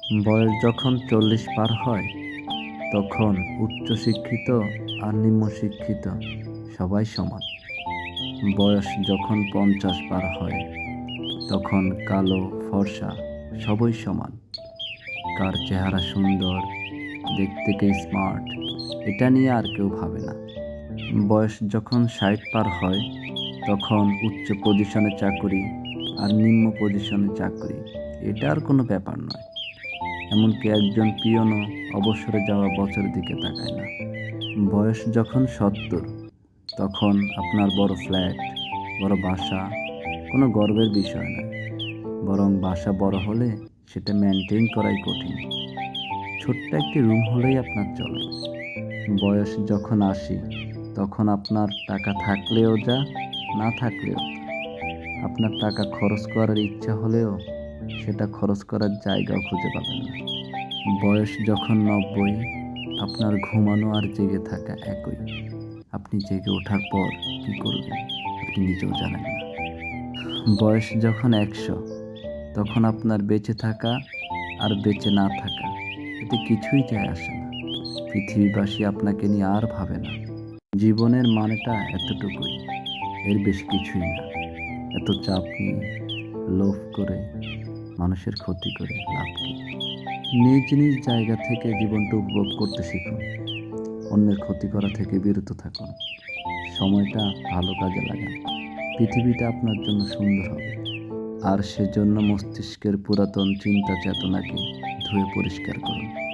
বয়স যখন 40 পার হয় তখন উচ্চশিক্ষিত আর নিম্ন শিক্ষিত সবাই সমান। বয়স যখন 50 পার হয় তখন কালো ফর্সা সবই সমান। কার চেহারা সুন্দর, দেখতে কে স্মার্ট, এটা নিয়ে আর কেউ ভাবে না। বয়স যখন 60 পার হয় তখন উচ্চ পজিশনে চাকরি আর নিম্ন পজিশনে চাকরি এটা আর কোনো ব্যাপার নয়। এমনকি একজন পিয়নও অবসরে যাওয়া বছরের দিকে তাকায় না। বয়স যখন 70 তখন আপনার বড় ফ্ল্যাট, বড় বাসা কোনো গর্বের বিষয় নয়, বরং বাসা বড় হলে সেটা মেনটেন করাই কঠিন। ছোট্ট একটি রুম হলেই আপনার চলে। বয়স যখন 80 তখন আপনার টাকা থাকলেও যা, না থাকলেও তা। আপনার টাকা খরচ করার ইচ্ছা হলেও সেটা খরচ করার জায়গাও খুঁজে পাবেন না। বয়স যখন 90 আপনার ঘুমানো আর জেগে থাকা একই। আপনি জেগে ওঠার পর কি করবেন আপনি নিজেও জানেন না। বয়স যখন 100 তখন আপনার বেঁচে থাকা আর বেঁচে না থাকা এতে কিছুই যায় আসে না। পৃথিবীবাসী আপনাকে নিয়ে আর ভাবে না। জীবনের মানেটা এতটুকুই, এর বেশি কিছুই না। এত চাপ নিয়ে, লোভ করে, মানুষের ক্ষতি করে লাভ কি? নিজ নিজ জায়গা থেকে জীবনটা উপভোগ করতে শিখুন। অন্যের ক্ষতি করা থেকে বিরত থাকুন। সময়টা ভালো কাজে লাগান। পৃথিবীটা আপনার জন্য সুন্দর হবে। আর সেজন্য মস্তিষ্কের পুরাতন চিন্তা চেতনাকে ধুয়ে পরিষ্কার করুন।